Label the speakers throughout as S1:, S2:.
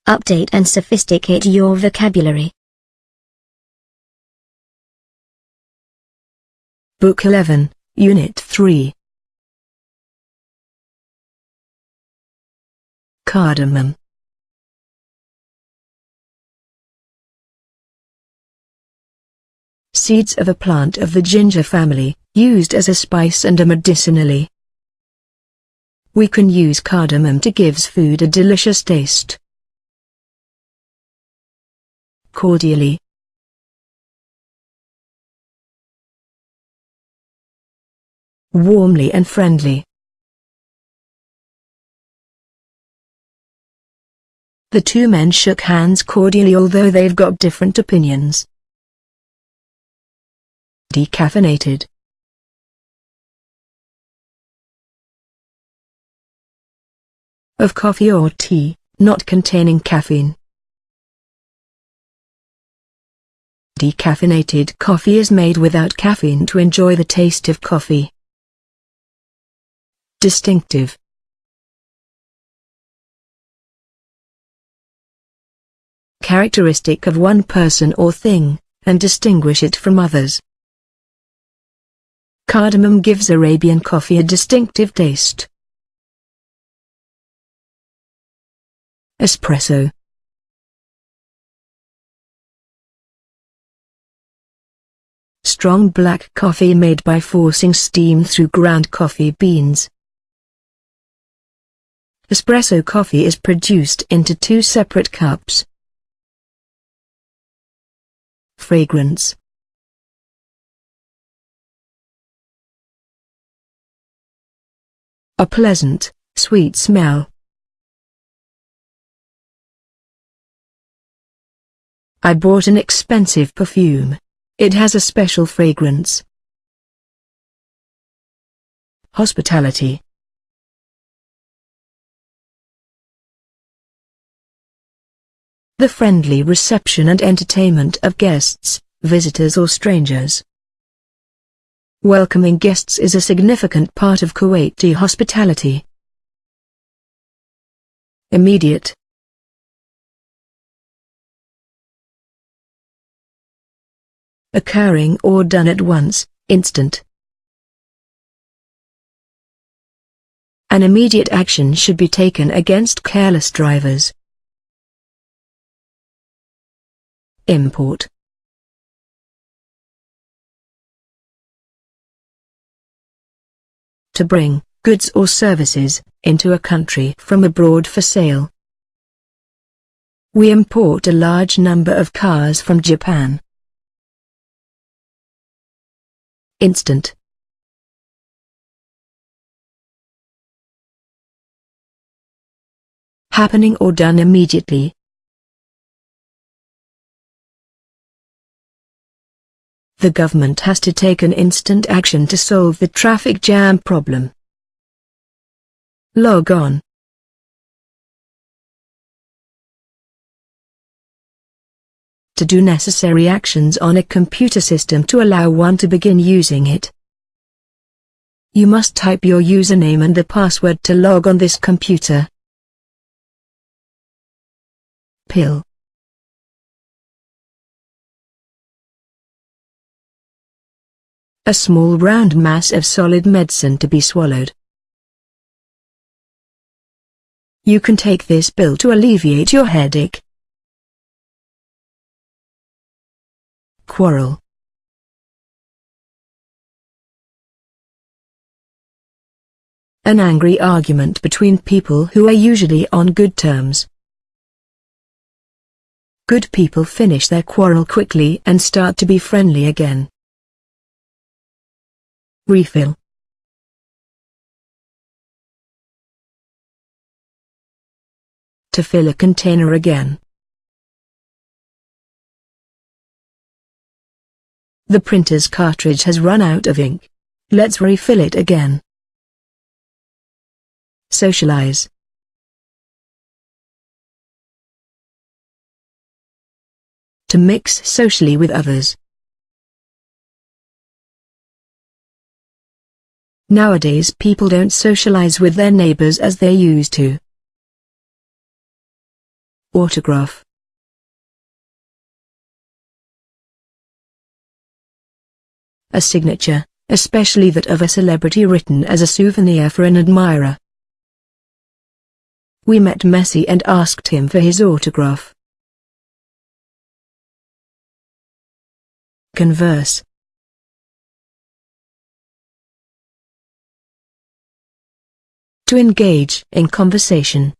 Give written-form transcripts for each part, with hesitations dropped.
S1: Update and sophisticate your vocabulary.
S2: Book 11, Unit 3. Cardamom. Seeds of a plant of the ginger family, used as a spice and medicinally. We can use cardamom to give food a delicious taste. Cordially. Warmly and friendly. The two men shook hands cordially although they've got different opinions. Decaffeinated. Of coffee or tea, not containing caffeine. Decaffeinated coffee is made without caffeine to enjoy the taste of coffee. Distinctive. Characteristic of one person or thing, and distinguish it from others. Cardamom gives Arabian coffee a distinctive taste. Espresso. Strong black coffee made by forcing steam through ground coffee beans. Espresso coffee is produced into two separate cups. Fragrance. A pleasant, sweet smell. I bought an expensive perfume. It has a special fragrance. Hospitality. The friendly reception and entertainment of guests, visitors or strangers. Welcoming guests is a significant part of Kuwaiti hospitality. Immediate. Occurring or done at once, instant. An immediate action should be taken against careless drivers. Import. To bring goods or services into a country from abroad for sale. We import a large number of cars from Japan. Instant. Happening or done immediately. The government has to take an instant action to solve the traffic jam problem. Log on. To do necessary actions on a computer system to allow one to begin using it. You must type your username and the password to log on this computer. Pill. A small round mass of solid medicine to be swallowed. You can take this pill to alleviate your headache. Quarrel. An angry argument between people who are usually on good terms. Good people finish their quarrel quickly and start to be friendly again. Refill. To fill a container again. The printer's cartridge has run out of ink. Let's refill it again. Socialize. To mix socially with others. Nowadays people don't socialize with their neighbors as they used to. Autograph. A signature, especially that of a celebrity, written as a souvenir for an admirer. We met Messi and asked him for his autograph. Converse. To engage in conversation.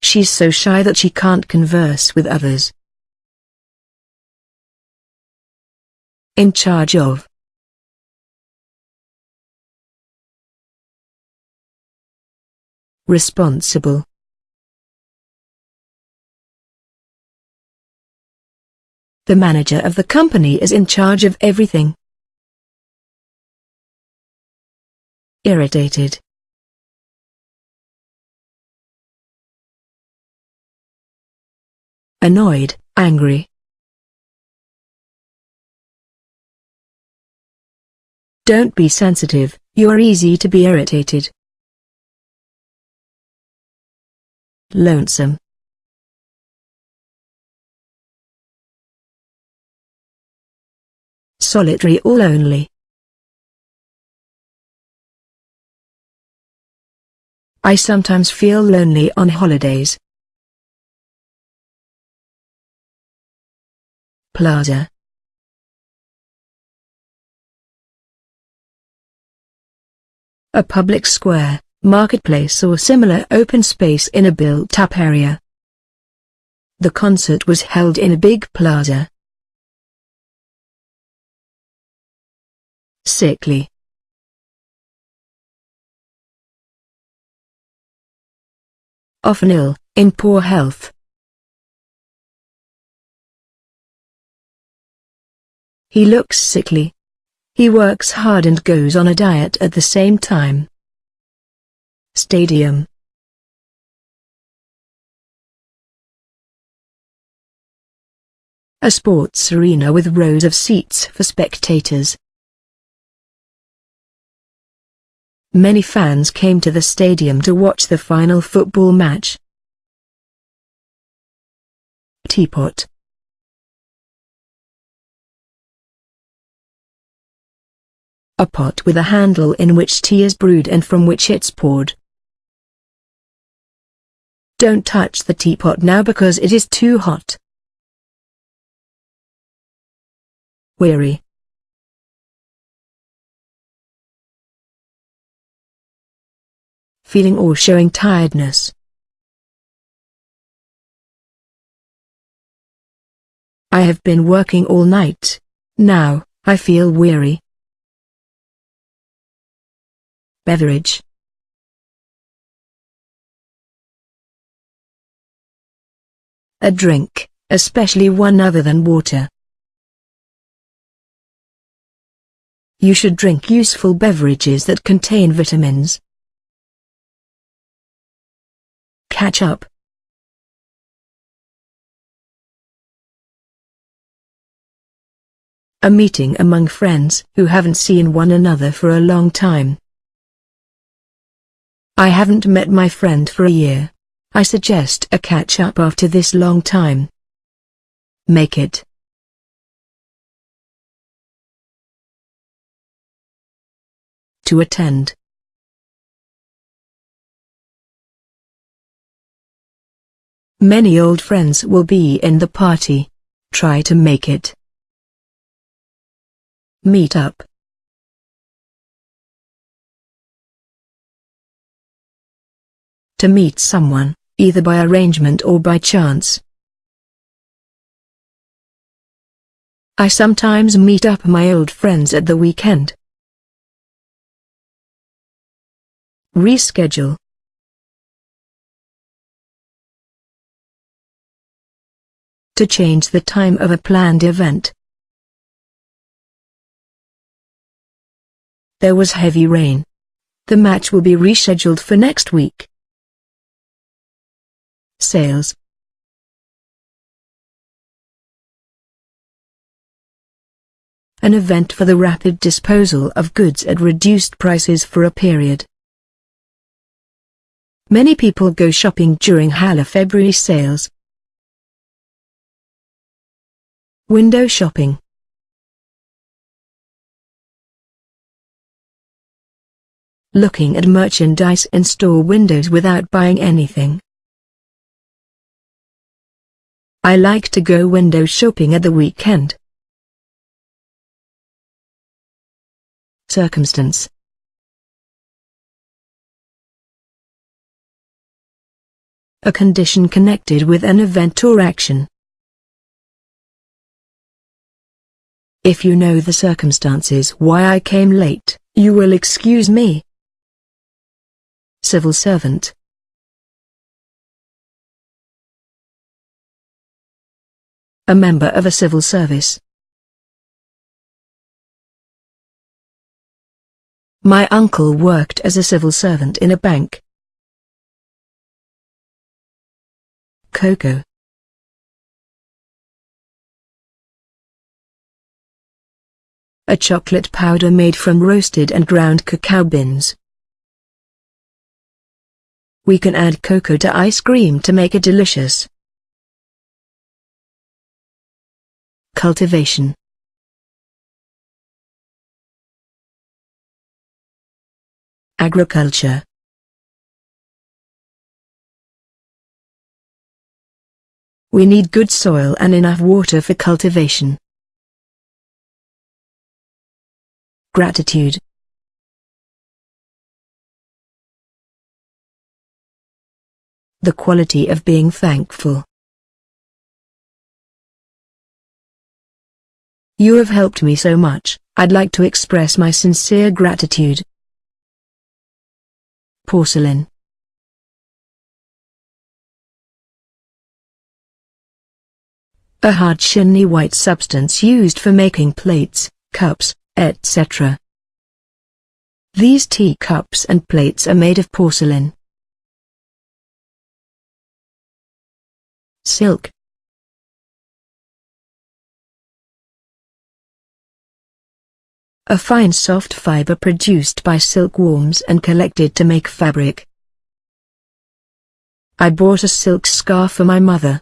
S2: She's so shy that she can't converse with others. In charge of. Responsible. The manager of the company is in charge of everything. Irritated. Annoyed, angry. Don't be sensitive, you are easy to be irritated. Lonesome. Solitary or lonely. I sometimes feel lonely on holidays. Plaza. A public square, marketplace or similar open space in a built-up area. The concert was held in a big plaza. Sickly. Often ill, in poor health. He looks sickly. He works hard and goes on a diet at the same time. Stadium. A sports arena with rows of seats for spectators. Many fans came to the stadium to watch the final football match. Teapot. A pot with a handle in which tea is brewed and from which it's poured. Don't touch the teapot now because it is too hot. Weary. Feeling or showing tiredness. I have been working all night. Now, I feel weary. Beverage. A drink, especially one other than water. You should drink useful beverages that contain vitamins. Catch up. A meeting among friends who haven't seen one another for a long time. I haven't met my friend for a year. I suggest a catch-up after this long time. Make it. To attend. Many old friends will be in the party. Try to make it. Meet up. To meet someone, either by arrangement or by chance. I sometimes meet up my old friends at the weekend. Reschedule. To change the time of a planned event. There was heavy rain. The match will be rescheduled for next week. Sales. An event for the rapid disposal of goods at reduced prices for a period. Many people go shopping during February sales. Window shopping. Looking at merchandise in store windows without buying anything. I like to go window shopping at the weekend. Circumstance. A condition connected with an event or action. If you know the circumstances why I came late, you will excuse me. Civil servant. A member of a civil service. My uncle worked as a civil servant in a bank. Cocoa. A chocolate powder made from roasted and ground cacao beans. We can add cocoa to ice cream to make it delicious. Cultivation. Agriculture. We need good soil and enough water for cultivation. Gratitude. The quality of being thankful. You have helped me so much, I'd like to express my sincere gratitude. Porcelain. A hard shiny white substance used for making plates, cups, etc. These tea cups and plates are made of porcelain. Silk. A fine soft fiber produced by silkworms and collected to make fabric. I bought a silk scarf for my mother.